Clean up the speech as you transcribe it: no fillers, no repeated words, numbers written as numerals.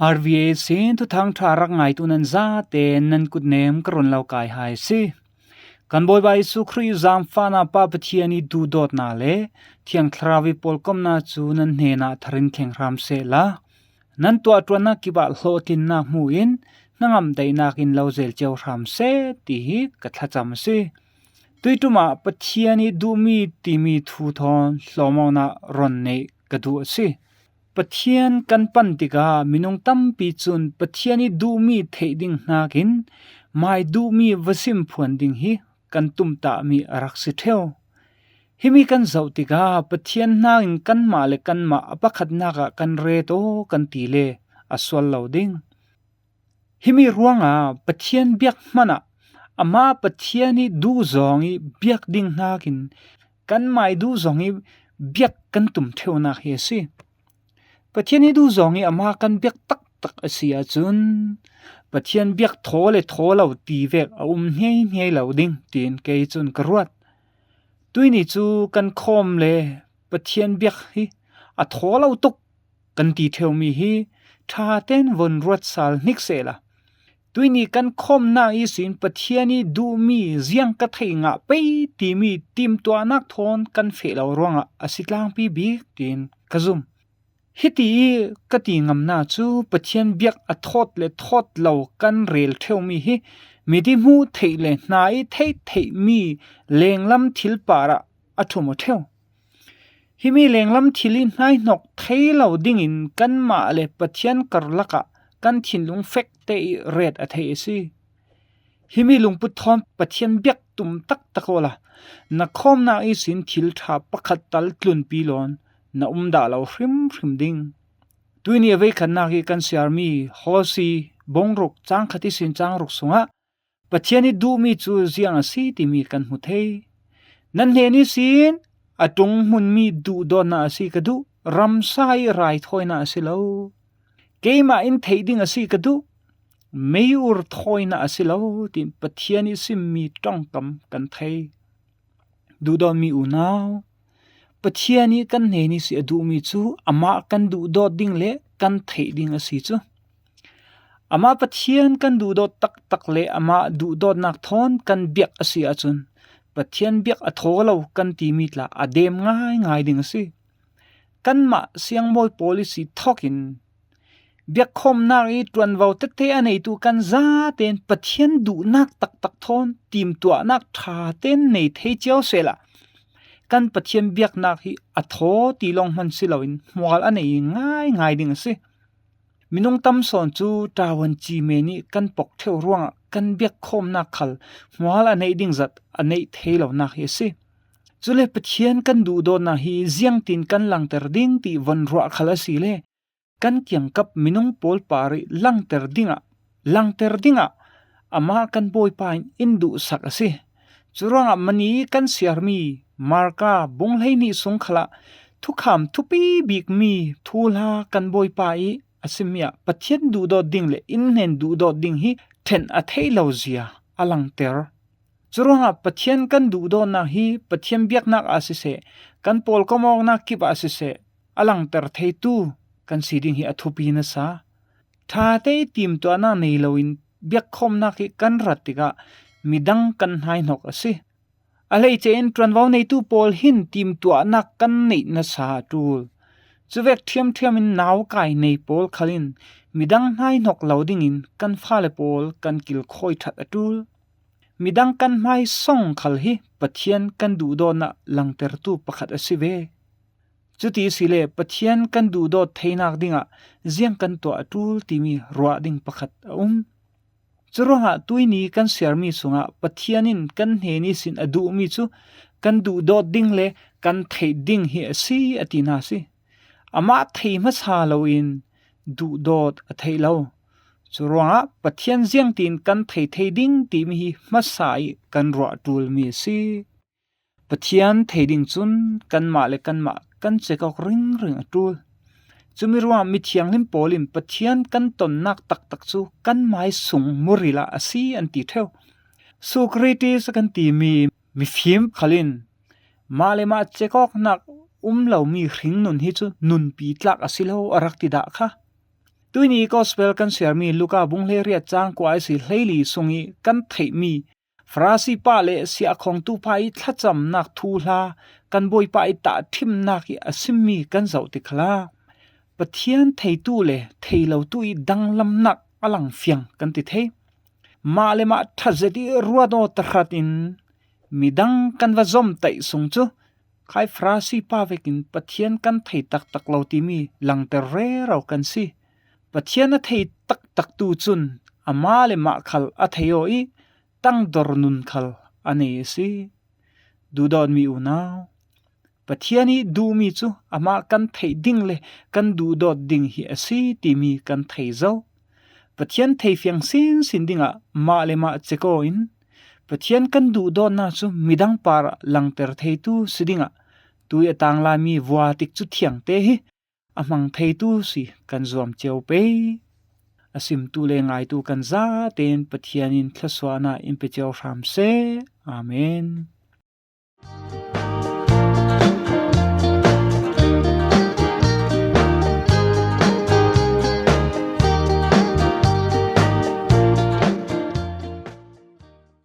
RVA สินทุทางทารักไงตุนันซาเตนันกุดเนมกรนเหล่ากายหายสิกันบอยบายสุครีซามฟานาปาปเทียนีดูดอดนาเลเทียงทราวิปอลกอมนาจูนันเฮนาทรินเข่งรามเซลานันตัวตัวนักกิบะโลตินนักมูอินนังอำไดนักอินเลาเซลเจ้ารามเซตีฮิกัทจำสิตุยตุมาปเทียนีดูมีตีมีทูทอนสโลมอนารอนเนกดูสิปะเทียนกันปันติกามินงตัมปีจุนปะเทียนีดูมีเทดิงนากินไม่ดูมีวสิมพวนดิงฮีกันตุมตามีรักสิเทวฮิมีกันเจ้าติกาปะเทียนนาอินกันมาเลกันมาอปะขัดนากะกันเรโตกันตีเลอสวลเหลาดิงฮิมีรวงปะเทียนเบียกมันอามาปะเทียนีดูจองอีเบียกดิงนากินกันไม่ดูจองอีเบียกกันตุมเทวนาเฮสิปะเทียนนี้ดูจองอีอามากันเบียกตักตักเสียจุนปะเทียนเบียกโถเลยโถเหล่าตีเวกเฮียเหล่าดิ่งตีนเกยจุนกรวดตุยนี่จูกันคอมเลยปะเทียนเบียกฮีโถเหล่าตุกกันตีเทวมีฮีทาเต้นวนรวดสาลนิกเซละตุยนี่กันคอมนาอีสินปะเทียนี่ดูมีเสียงกะไทงะไปตีมีติมตัวนักทอนกันเฟลารวงอสิตลางปีบีตีนกะซุมฮิตีกะตีงำนาจูปะเทียนเบียกทอดเลทอดเหล่ากันเรลเทวมีฮิมีดิมูเทเลนายเทมีเลงลำทิลปาระทุมเทวฮิมีเลงลำทิลินนายนกเทเหล่าดิ่งอินกันมาเลปะเทียนกรลักะกันทินลุงเฟกเตเรดเทซีฮิมีลุงปุทอนปะเทียนเบียกตุมตักตะโกละนักคอมนาอีสินทิลทาปะขัดตัลตลุนปีลอนna umda lo hrim ding tuini ave khanna ki kan siarmi hosi bongrok chang khati sin chang rok sunga pathiani du mi chu ziang si ti mi kan hu thei nan he ni sin atung mun mi du do na si ka du ram sai rai thoina si lo keima in theiding asi ka du meur thoina si lo ti pathiani sim mi tong kam kan thei du do mi unauปะเทียนี้กันเนนี่สิดูมีจูอามากันดูดอดดิ่งเละกันเทดิ่งสิจูอามาปะเทียนกันดูดอดตักเละอามาดูดอดนักทอนกันเบียกสิอาจุนปะเทียนเบียกอโถเรากันตีมีละอเดมง่ายดิ่งสิกันมาเสียงมอยโพลิสีทอกินเบียกคมนาอีตวนวาวเตอันไหนตูกันซาเต็นปะเทียนดูนักตักทอนตีมตัวนักทาเต็นในเทเจียวเสละกันปะเทียนเบียกนักฮีอโถตีลงมันสิลาวินมัวอันนี้ง่ายดิ่งสิมินุงตำสอนจูตาวันจีเมนี่กันปกเทวร่วงกันเบียกคมนักขัลมัวอันนี้ดิ่งจัดอันนี้เทเหล่านักเฮสิจุเลปะเทียนกันดูโดนนะฮีเสียงตินกันหลังเตอร์ดิ่งตีวันรัวขัลสิเลกันเกี่ยงกับมินุงโพลปาริหลังเตอร์ดิ่งอามากันบอยปายอินดูสักสิจุร่างมันนี้กันเสียมีมาร์กาบงไลนี่สงขละทุกคำทุปีบิกมีทูลากันบอยไปอสิมียปะเทียนดูดอดดิ่งเลอินเนนดูดอดดิ่งฮีเทนอเทลาวเซียอลังเตอร์จุรงปะเทียนกันดูดอดนะฮีปะเทียนเบียกนักอาศิเสกันปอลก็มองนักกิบอาศิเสอลังเตอร์เทตูกันสีดิ่งฮีอทุปีนะซาท่าเตติมตัวน่าในลาวินเบียกคมนักฮีกันรัตติกะมีดังกันหายนกอาศิอะไรเจนตรวนวาวในตู้ปอลหินทีมตัวนักกันในนาซาตูลจะเวกเทียมอินนาวไก่ในปอลขลินมีดังให้นกเหล่าดิ่งอินกันฟ้าเลปอลกันกิลคอยทัดตูลมีดังกันไม่ส่งขลฮีปะเทียนกันดูดอนะหลังเตอร์ตูประคัดสิเวจุดที่สิเลปะเทียนกันดูดอเทนักดิ่งเสียงกันตัวตูลที่มีรัวดิ่งประคัดจุรงตุยนี้กันเสียมีสุงปะเทียนินกันเฮนิสินอดูมีจูกันดูดอดดิ่งเลกันเทดิ่งเฮซีอตินาสิอามาเทมัสฮาโลอินดูดอดเทเลาจุรงปะเทียนเสียงตินกันเทดิ่งตีมีมัสไซกันรัวตูลมีสิปะเทียนเทดิ่งจุนกันมาเลกันเจกอกริงตูลจุมีรัวมิเทียงลิมโปลิมปะเทียนกันตนนักตักจูกันไม้สูงมุริละอสีอันตีเทวสุกรีติสกันตีมีฟิมขลินมาเลมาเจกอกนักเหล่ามีริงนุนฮิจูนุนปีตลักอสิเลวอรักติดะค่ะ ตุยนี้ก็สเปลกันเสียมีลูกาบุงเลเรียจางกว่าสิเฮลีซุงีกันไทมีฟราสิปาเลเสียของตูไปทัดจำนักทูลากันบอยไปตาทิมนักอสิมีกันเจ้าติคลาปะเทียนไทตูเลไทเหลาตุยดังลำนักอลังเฟียงกันติเทมาเลมาทัศดีรัวโนตรัดินมีดังกันวะจอมไตสงจูใครฟราสิปาเวกินปะเทียนกันไทตักตักเหลาติมีหลังเตเรเรากันสิปะเทียนไทตักตักตูจุนอามาเลมาขัลอเทโยอีตั้งดอรนุนขัลอันเนสิดูดอนมีอุนาวปะเทียนี้ดูมีจูอามากันไทดิ่งเลกันดูดอดดิ่งฮีอสิติมีกันไทเจ้าปะเทียนไทเฟียงสินดิ่งมาเลมาเจโกอินปะเทียนกันดูดอนนาจูมีดังปาระลังเตอร์ไทตูสิดิ่งตุยตางลามีวัวติกจุเทียงเตหิอามังไทตูสิกันจวมเจียวเปอาสิมตูเลงายตูกันซาเตนปะเทียนินทสวานาอิมเปเจียวรามเซอาเมน